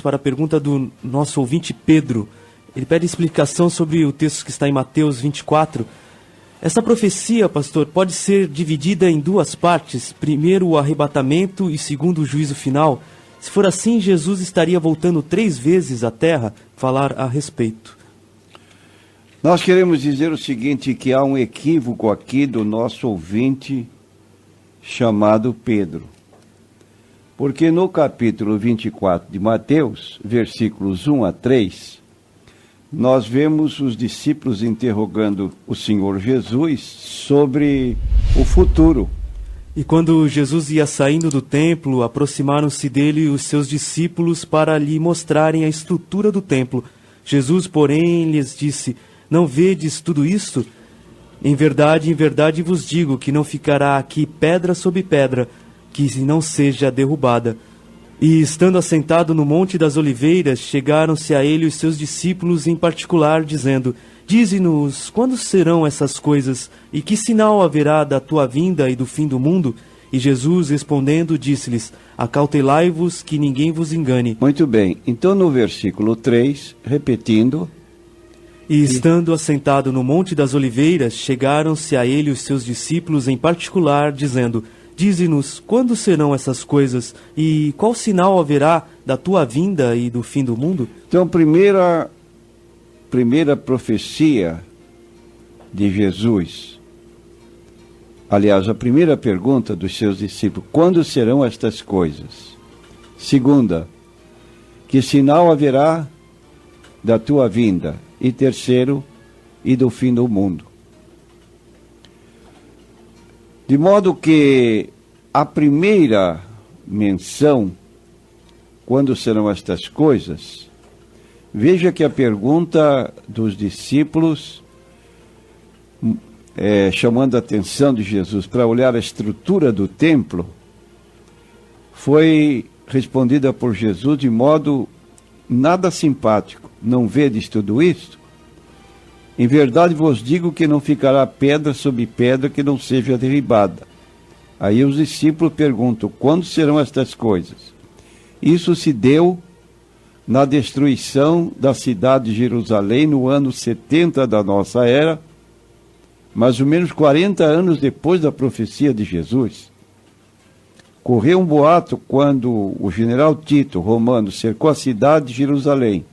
para a pergunta do nosso ouvinte Pedro. Ele pede explicação sobre o texto que está em Mateus 24. Essa profecia, pastor, pode ser dividida em duas partes. Primeiro, o arrebatamento e segundo, o juízo final. Se for assim, Jesus estaria voltando 3 vezes à Terra. Falar a respeito. Nós queremos dizer o seguinte, que há um equívoco aqui do nosso ouvinte chamado Pedro. Porque no capítulo 24 de Mateus, versículos 1 a 3, nós vemos os discípulos interrogando o Senhor Jesus sobre o futuro. E quando Jesus ia saindo do templo, aproximaram-se dele os seus discípulos para lhe mostrarem a estrutura do templo. Jesus, porém, lhes disse: não vedes tudo isto? Em verdade vos digo que não ficará aqui pedra sobre pedra, que não seja derrubada. E estando assentado no Monte das Oliveiras, chegaram-se a ele os seus discípulos em particular, dizendo: dize-nos, quando serão essas coisas, e que sinal haverá da tua vinda e do fim do mundo? E Jesus, respondendo, disse-lhes: acautelai-vos que ninguém vos engane. Muito bem, então no versículo 3, repetindo... E estando assentado no Monte das Oliveiras, chegaram-se a ele os seus discípulos em particular, dizendo: dize-nos, quando serão essas coisas, e qual sinal haverá da tua vinda e do fim do mundo? Então, primeira profecia de Jesus. Aliás, a primeira pergunta dos seus discípulos: quando serão estas coisas? Segunda: que sinal haverá da tua vinda? E terceiro: e do fim do mundo. De modo que a primeira menção, quando serão estas coisas, veja que a pergunta dos discípulos, chamando a atenção de Jesus para olhar a estrutura do templo, foi respondida por Jesus de modo nada simpático. Não vedes tudo isto? Em verdade vos digo que não ficará pedra sobre pedra que não seja derribada. Aí os discípulos perguntam: quando serão estas coisas? Isso se deu na destruição da cidade de Jerusalém no ano 70 da nossa era, mais ou menos 40 anos depois da profecia de Jesus. Correu um boato quando o general Tito, romano, cercou a cidade de Jerusalém.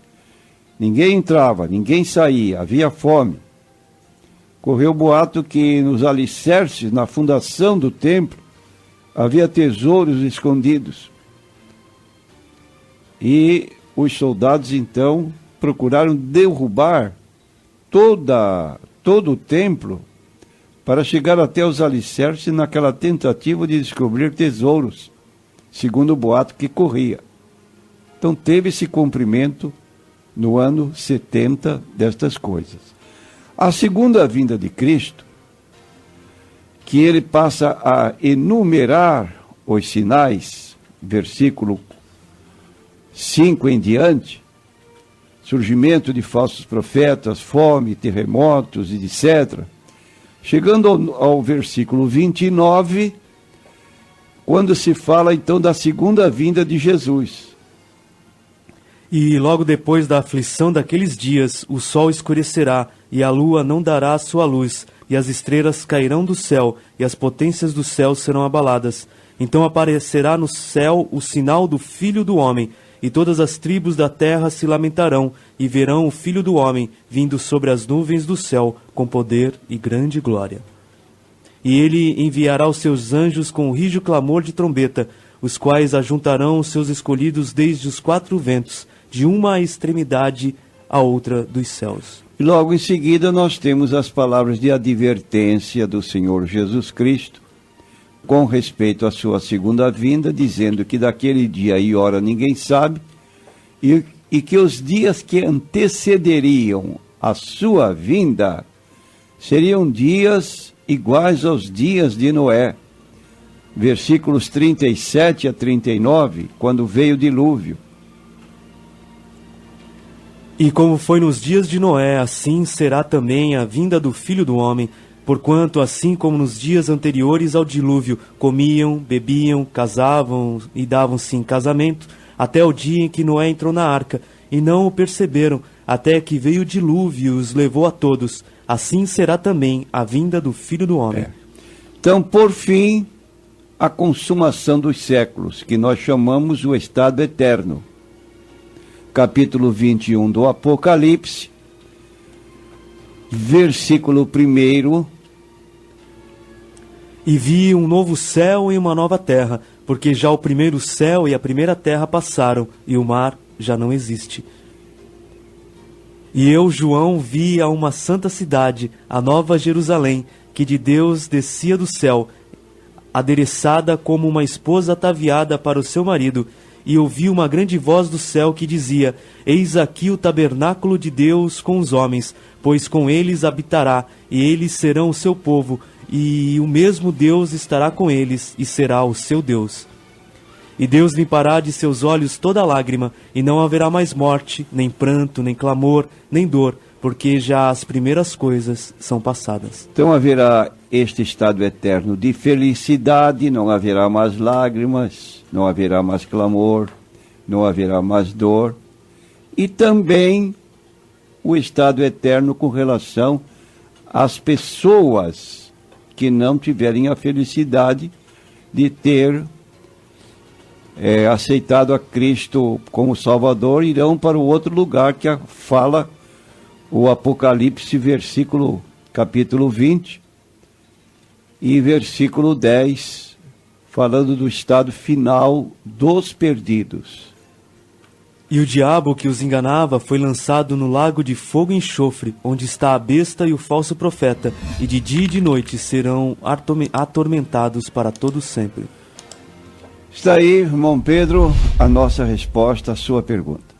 Ninguém entrava, ninguém saía, havia fome. Correu o boato que nos alicerces, na fundação do templo, havia tesouros escondidos. E os soldados, então, procuraram derrubar todo o templo para chegar até os alicerces naquela tentativa de descobrir tesouros, segundo o boato que corria. Então teve esse cumprimento no ano 70 destas coisas. A segunda vinda de Cristo, que ele passa a enumerar os sinais, versículo 5 em diante, surgimento de falsos profetas, fome, terremotos, etc. Chegando ao versículo 29, quando se fala então da segunda vinda de Jesus. E logo depois da aflição daqueles dias, o sol escurecerá, e a lua não dará a sua luz, e as estrelas cairão do céu, e as potências do céu serão abaladas. Então aparecerá no céu o sinal do Filho do Homem, e todas as tribos da terra se lamentarão, e verão o Filho do Homem vindo sobre as nuvens do céu, com poder e grande glória. E ele enviará os seus anjos com o rijo clamor de trombeta, os quais ajuntarão os seus escolhidos desde os 4 ventos, de uma extremidade à outra dos céus. E logo em seguida nós temos as palavras de advertência do Senhor Jesus Cristo com respeito à sua segunda vinda, dizendo que daquele dia e hora ninguém sabe, e que os dias que antecederiam a sua vinda seriam dias iguais aos dias de Noé. Versículos 37 a 39, quando veio o dilúvio. E como foi nos dias de Noé, assim será também a vinda do Filho do Homem, porquanto assim como nos dias anteriores ao dilúvio, comiam, bebiam, casavam e davam-se em casamento, até o dia em que Noé entrou na arca, e não o perceberam, até que veio o dilúvio e os levou a todos. Assim será também a vinda do Filho do Homem. Então, por fim, a consumação dos séculos, que nós chamamos o estado eterno. Capítulo 21 do Apocalipse, versículo 1. E vi um novo céu e uma nova terra, porque já o primeiro céu e a primeira terra passaram, e o mar já não existe. E eu, João, vi a uma santa cidade, a nova Jerusalém, que de Deus descia do céu, adereçada como uma esposa ataviada para o seu marido, e ouvi uma grande voz do céu que dizia: Eis aqui o tabernáculo de Deus com os homens, pois com eles habitará, e eles serão o seu povo, e o mesmo Deus estará com eles, e será o seu Deus. E Deus limpará de seus olhos toda lágrima, e não haverá mais morte, nem pranto, nem clamor, nem dor, porque já as primeiras coisas são passadas. Então haverá este estado eterno de felicidade, não haverá mais lágrimas, não haverá mais clamor, não haverá mais dor. E também o estado eterno com relação às pessoas que não tiverem a felicidade de ter aceitado a Cristo como Salvador, irão para o outro lugar que fala o Apocalipse, capítulo 20 e versículo 10, falando do estado final dos perdidos. E o diabo que os enganava foi lançado no lago de fogo e enxofre, onde está a besta e o falso profeta, e de dia e de noite serão atormentados para todo sempre. Está aí, irmão Pedro, a nossa resposta à sua pergunta.